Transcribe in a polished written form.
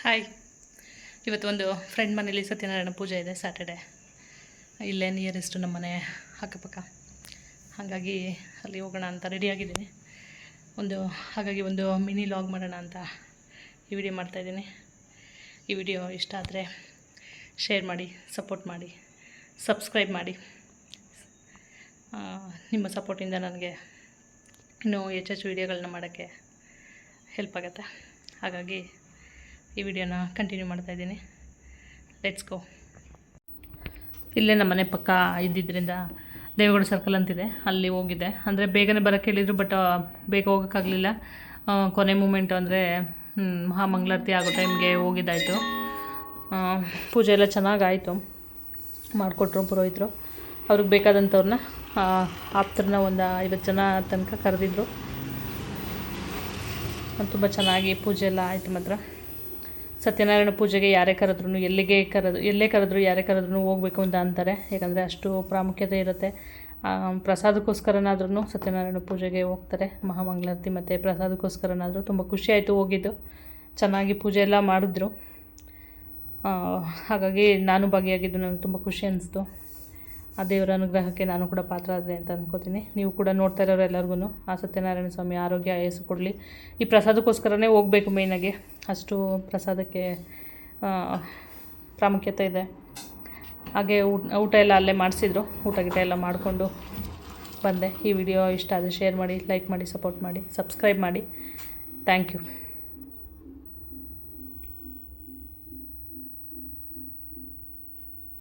Hi. ಇವತ್ತು ಒಂದು friend ಮನೇಲಿ ಸತ್ಯನಾರಾಯಣ ಪೂಜೆ ಇದೆ ಸ್ಯಾಟರ್ಡೆ. ಇಲ್ಲೇ ನಿಯರೆಸ್ಟು ನಮ್ಮ ಮನೆ ಅಕ್ಕಪಕ್ಕ. ಹಾಗಾಗಿ ಅಲ್ಲಿ ಹೋಗೋಣ ಅಂತ ರೆಡಿಯಾಗಿದ್ದೀನಿ. ಹಾಗಾಗಿ ಒಂದು ಮಿನಿ ಲಾಗ್ ಮಾಡೋಣ ಅಂತ ಈ ವಿಡಿಯೋ ಮಾಡ್ತಾಯಿದ್ದೀನಿ. ಈ ವಿಡಿಯೋ ಇಷ್ಟ ಆದರೆ ಶೇರ್ ಮಾಡಿ, ಸಪೋರ್ಟ್ ಮಾಡಿ, ಸಬ್ಸ್ಕ್ರೈಬ್ ಮಾಡಿ. ನಿಮ್ಮ ಸಪೋರ್ಟಿಂದ ನನಗೆ ಇನ್ನೂ ಹೆಚ್ಚೆಚ್ಚು ವಿಡಿಯೋಗಳನ್ನ ಮಾಡೋಕ್ಕೆ ಹೆಲ್ಪ್ ಆಗುತ್ತೆ. ಹಾಗಾಗಿ ಈ ವಿಡಿಯೋನ ಕಂಟಿನ್ಯೂ ಮಾಡ್ತಾಯಿದ್ದೀನಿ. Let's go. ಇಲ್ಲೇ ನಮ್ಮ ಮನೆ ಪಕ್ಕ ಇದ್ದಿದ್ದರಿಂದ ದೇವೇಗೌಡ ಸರ್ಕಲ್ ಅಂತಿದೆ, ಅಲ್ಲಿ ಹೋಗಿದ್ದೆ. ಅಂದರೆ ಬೇಗನೆ ಬರೋಕ್ಕೆ ಹೇಳಿದರು, ಬಟ್ ಬೇಗ ಹೋಗೋಕ್ಕಾಗಲಿಲ್ಲ. ಕೊನೆ ಮೂಮೆಂಟು ಅಂದರೆ ಮಹಾಮಂಗಳಾರತಿ ಆಗೋ ಟೈಮ್ಗೆ ಹೋಗಿದ್ದಾಯಿತು. ಪೂಜೆ ಎಲ್ಲ ಚೆನ್ನಾಗಾಯಿತು, ಮಾಡಿಕೊಟ್ರು ಪುರೋಹಿತರು. ಅವ್ರಿಗೆ ಬೇಕಾದಂಥವ್ರನ್ನ ಆಪ್ತರನ್ನ ಒಂದು 50 ಜನ ತನಕ ಕರೆದಿದ್ರು. ತುಂಬ ಚೆನ್ನಾಗಿ ಪೂಜೆ ಎಲ್ಲ ಆಯಿತು. ಮಾತ್ರ ಸತ್ಯನಾರಾಯಣ ಪೂಜೆಗೆ ಯಾರೇ ಕರೆದ್ರೂ, ಎಲ್ಲೇ ಕರೆದ್ರು ಯಾರೇ ಕರೆದ್ರೂ ಹೋಗಬೇಕು ಅಂತ ಅಂತಾರೆ. ಯಾಕಂದರೆ ಅಷ್ಟು ಪ್ರಾಮುಖ್ಯತೆ ಇರುತ್ತೆ. ಪ್ರಸಾದಕ್ಕೋಸ್ಕರನಾದ್ರೂ ಸತ್ಯನಾರಾಯಣ ಪೂಜೆಗೆ ಹೋಗ್ತಾರೆ. ಮಹಾಮಂಗಳಾರತಿ ಮತ್ತು ಪ್ರಸಾದಕ್ಕೋಸ್ಕರನಾದರೂ. ತುಂಬ ಖುಷಿಯಾಯಿತು ಹೋಗಿದ್ದು. ಚೆನ್ನಾಗಿ ಪೂಜೆ ಎಲ್ಲ ಮಾಡಿದ್ರು. ಹಾಗಾಗಿ ನಾನು ಭಾಗಿಯಾಗಿದ್ದು ನನಗೆ ತುಂಬ ಖುಷಿ ಅನ್ನಿಸ್ತು. ಆ ದೇವರ ಅನುಗ್ರಹಕ್ಕೆ ನಾನು ಕೂಡ ಪಾತ್ರ ಆದೆ ಅಂತ ಅಂದ್ಕೋತೀನಿ. ನೀವು ಕೂಡ ನೋಡ್ತಾ ಇರೋರು ಎಲ್ಲರಿಗೂ ಆ ಸತ್ಯನಾರಾಯಣ ಸ್ವಾಮಿ ಆರೋಗ್ಯ ಆಯಸ್ಸು ಕೊಡಲಿ. ಈ ಪ್ರಸಾದಕ್ಕೋಸ್ಕರನೇ ಹೋಗಬೇಕು ಮೇಯ್ನಾಗಿ. ಅಷ್ಟು ಪ್ರಸಾದಕ್ಕೆ ಪ್ರಾಮುಖ್ಯತೆ ಇದೆ. ಹಾಗೆ ಊಟ ಎಲ್ಲ ಅಲ್ಲೇ ಮಾಡಿಸಿದ್ರು. ಊಟ ಗೀಟ ಎಲ್ಲ ಮಾಡಿಕೊಂಡು ಬಂದೆ. ಈ ವಿಡಿಯೋ ಇಷ್ಟ ಆದರೆ ಶೇರ್ ಮಾಡಿ, ಲೈಕ್ ಮಾಡಿ, ಸಪೋರ್ಟ್ ಮಾಡಿ, ಸಬ್ಸ್ಕ್ರೈಬ್ ಮಾಡಿ. Thank you.